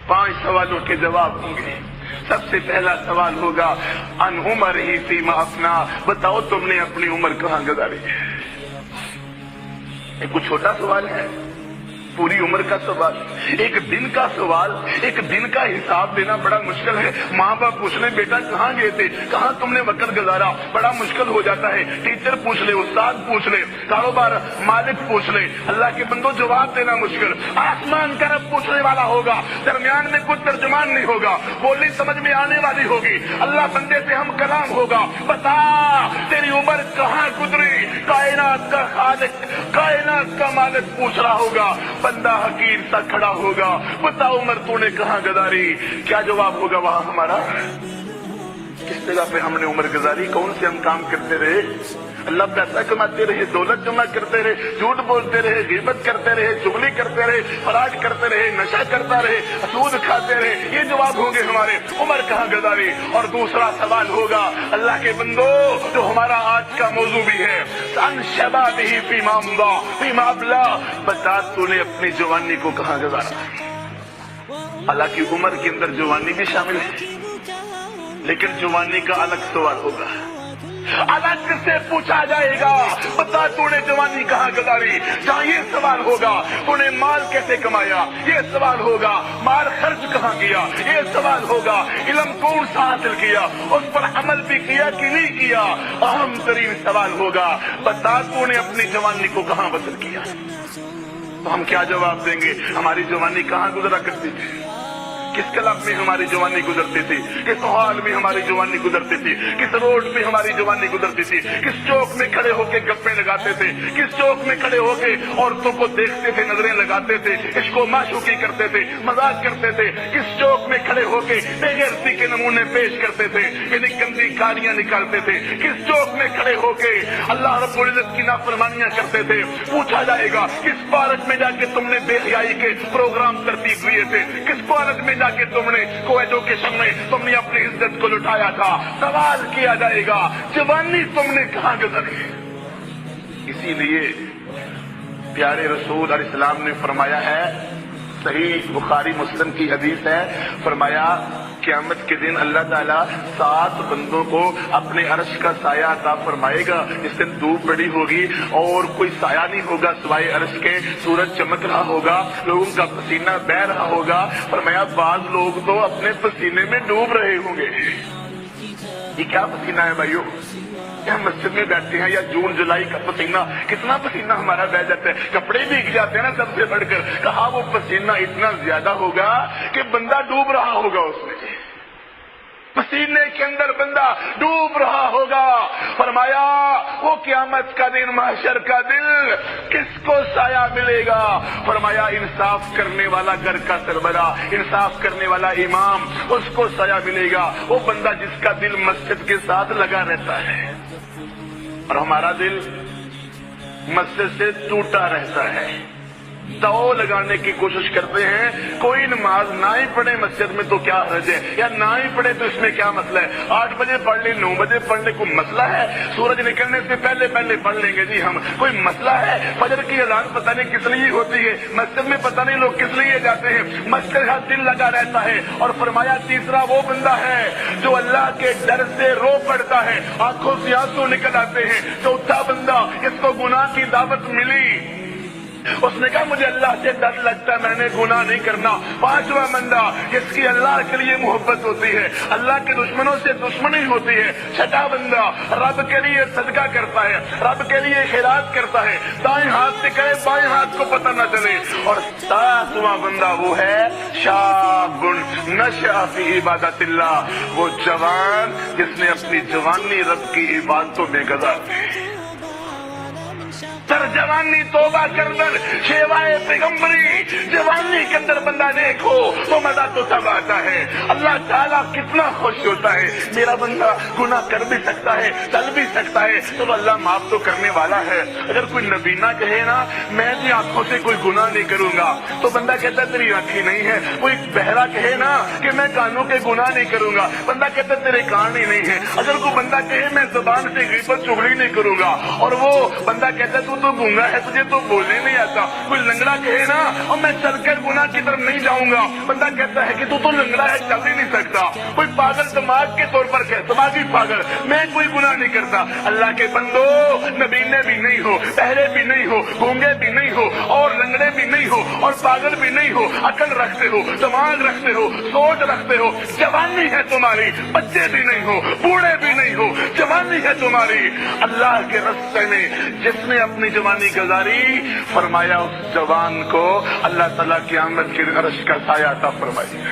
5 سوالوں کے جواب ہوں گے۔ سب سے پہلا سوال ہوگا ان عمر ہی فیما افنا، بتاؤ تم نے اپنی عمر کہاں گزاری ہے؟ ایک کوئی چھوٹا سوال ہے؟ پوری عمر کا سوال، ایک دن کا سوال، ایک دن کا حساب دینا بڑا مشکل ہے۔ ماں باپ پوچھ لیں بیٹا کہاں گئے تھے، کہاں تم نے وقت گزارا، بڑا مشکل ہو جاتا ہے۔ ٹیچر پوچھ لے، استاد پوچھ لے، کاروبار مالک پوچھ لے، اللہ کے بندوں جواب دینا مشکل۔ آسمان کا رب پوچھنے والا ہوگا، درمیان میں کچھ ترجمان نہیں ہوگا، بولی سمجھ میں آنے والی ہوگی، اللہ بندے سے ہم کلام ہوگا، بتا تیری عمر کہاں گزری؟ کائنات کا خالق، کائنات کا مالک پوچھ رہا ہوگا، بندہ حقیر سا کھڑا ہوگا، بتا عمر تو نے کہاں گزاری؟ کیا جواب ہوگا وہاں ہمارا؟ کس جگہ پہ ہم نے عمر گزاری؟ کون سے ہم کام کرتے رہے؟ اللہ پیسہ کماتے رہے، دولت جمع کرتے رہے، جھوٹ بولتے رہے، غیبت کرتے رہے، چغلی کرتے رہے، فراڈ کرتے رہے، نشہ کرتا رہے، سود کھاتے رہے، یہ جواب ہوں گے ہمارے، عمر کہاں گزاری؟ اور دوسرا سوال ہوگا اللہ کے بندو جو ہمارا آج کا موضوع بھی ہے، ان شبابہ فیما امضى فیما ابلا، بتا تو نے اپنی جوانی کو کہاں گزارا؟ حالانکہ عمر کے اندر جوانی بھی شامل ہے، لیکن جوانی کا الگ سوال ہوگا، الگ سے پوچھا جائے گا، بتا تو نے جوانی کہاں گزاری؟ جہاں یہ سوال ہوگا تو نے مال کیسے کمایا، یہ سوال ہوگا مال خرچ کہاں کیا، یہ سوال ہوگا علم کون سا حاصل کیا، اس پر عمل بھی کیا کہ نہیں کیا، اہم ترین سوال ہوگا بتا تو نے اپنی جوانی کو کہاں بسر کیا۔ تو ہم کیا جواب دیں گے؟ ہماری جوانی کہاں گزرا کرتی تھی؟ کس کلب میں ہماری جوانی گزرتی تھی، کس ہال میں ہماری جوانی گزرتی تھی، کس روڈ پہ ہماری جوانی گزرتی تھی، کس چوک میں کھڑے ہو کے گپے لگاتے تھے، کس چوک میں کھڑے ہو کے عورتوں کو دیکھتے تھے، نظریں لگاتے تھے، عشق و معشوقی کرتے تھے، مذاق کرتے تھے، کس چوک میں کھڑے ہو کے بے غیرتی کے نمونے پیش کرتے تھے، یعنی گندی کاریاں نکالتے تھے، کس چوک میں کھڑے ہو کے اللہ رب العزت کی نافرمانیاں کرتے تھے۔ پوچھا جائے گا کس پارک میں جا کے تم نے بے حیائی کے پروگرام ترتیب دیے تھے، کس پارک میں کہ تم نے کو ایجوکیشن میں تم نے اپنی عزت کو لٹایا تھا۔ سوال کیا جائے گا جوانی تم نے کہاں گزاری؟ اسی لیے پیارے رسول علیہ السلام نے فرمایا ہے، صحیح بخاری مسلم کی حدیث ہے، فرمایا قیامت کے دن اللہ تعالیٰ 7 بندوں کو اپنے عرش کا سایہ عطا فرمائے گا۔ اس دن دھوپ بڑی ہوگی اور کوئی سایہ نہیں ہوگا سوائے عرش کے، سورج چمک رہا ہوگا، لوگوں کا پسینہ بہہ رہا ہوگا۔ فرمایا بعض لوگ تو اپنے پسینے میں ڈوب رہے ہوں گے۔ یہ کیا پسینہ ہے بھائیو؟ ہم مسجد میں بیٹھتے ہیں یا جون جولائی کا پسینہ، کتنا پسینہ ہمارا بہ جاتا ہے، کپڑے بھیگ جاتے ہیں نا سب سے بڑھ کر۔ کہا وہ پسینہ اتنا زیادہ ہوگا کہ بندہ ڈوب رہا ہوگا اس میں، پسینے کے اندر بندہ ڈوب رہا ہوگا۔ فرمایا وہ قیامت کا دن، محشر کا دن، کس کو سایہ ملے گا؟ فرمایا انصاف کرنے والا گھر کا سربراہ، انصاف کرنے والا امام، اس کو سایہ ملے گا۔ وہ بندہ جس کا دل مسجد کے ساتھ لگا رہتا ہے، اور ہمارا دل مسجد سے ٹوٹا رہتا ہے، دو لگانے کی کوشش کرتے ہیں، کوئی نماز نہ ہی پڑھے مسجد میں تو کیا حرج ہے، یا نہ ہی پڑھے تو اس میں کیا مسئلہ ہے، 8 بجے پڑھ لیں، 9 بجے پڑھ لیں، کوئی مسئلہ ہے؟ سورج نکلنے سے پہلے پڑھ لیں گے جی ہم، کوئی مسئلہ ہے؟ فجر کی اذان پتہ نہیں کس لیے ہوتی ہے، مسجد میں پتہ نہیں لوگ کس لیے جاتے ہیں، مسجد کا دل لگا رہتا ہے۔ اور فرمایا تیسرا وہ بندہ ہے جو اللہ کے ڈر سے رو پڑتا ہے، آنکھوں سے آنسو نکل آتے ہیں۔ چوتھا بندہ اس کو گناہ کی دعوت ملی، اس نے کہا مجھے اللہ سے ڈر لگتا ہے، میں نے گناہ نہیں کرنا۔ 5واں بندہ جس کی اللہ کے لیے محبت ہوتی ہے، اللہ کے دشمنوں سے دشمنی ہوتی ہے۔ 6واں بندہ رب کے لیے صدقہ کرتا ہے، رب کے لیے خیرات کرتا ہے، دائیں ہاتھ سے کرے بائیں ہاتھ کو پتہ نہ چلے۔ اور 7واں بندہ وہ ہے شاب نشأ فی عبادت اللہ، وہ جوان جس نے اپنی جوانی رب کی عبادتوں میں گزار دی۔ جوانی توبہ کردن شیوائے پیغمبری، جوانی کے اندر بندہ نیک ہو تو مزہ تو تب آتا ہے۔ اللہ تعالیٰ کتنا خوش ہوتا ہے، میرا بندہ گناہ کر بھی سکتا ہے، چل بھی سکتا ہے، تو اللہ معاف تو کرنے والا ہے۔ اگر کوئی نبینا کہے نا میں اپنی آنکھوں سے کوئی گناہ نہیں کروں گا تو بندہ کہتا ہے تیری آنکھیں نہیں ہے۔ کوئی بہرا کہے نا کہ میں کانوں کے گناہ نہیں کروں گا، بندہ کہتا ہے تیرے کان ہی نہیں ہے۔ اگر کوئی بندہ کہے میں زبان سے غیبت چغلی نہیں کروں گا، اور وہ بندہ کہتا ہے تو تو گونگا ہے, تجھے تو بولنے نہیں آتا. کوئی لنگڑا کہے نا اور میں چل کر گناہ کی طرف نہیں جاؤں گا, بندہ کہتا ہے کہ تو لنگڑا ہے, چل ہی نہیں سکتا. کوئی پاگل دماغ کے طور پر کہے, دماغی پاگل, میں کوئی گناہ نہیں کرتا. اللہ کے بندو, نبینے بھی نہیں ہو, بہرے بھی نہیں ہو, گونگے بھی نہیں ہو, اور لنگڑے بھی نہیں ہو, اور پاگل بھی نہیں ہو, عقل رکھتے ہو, دماغ رکھتے ہو, سوچ رکھتے ہو, جوانی ہے تمہاری, بچے بھی نہیں ہو, بوڑھے بھی نہیں ہو, جوانی ہے تمہاری. اللہ کے راستے میں جس نے اپنی جوانی گزاری, فرمایا اس جوان کو اللہ تعالیٰ قیامت کے عرش کا سایہ عطا فرمائے.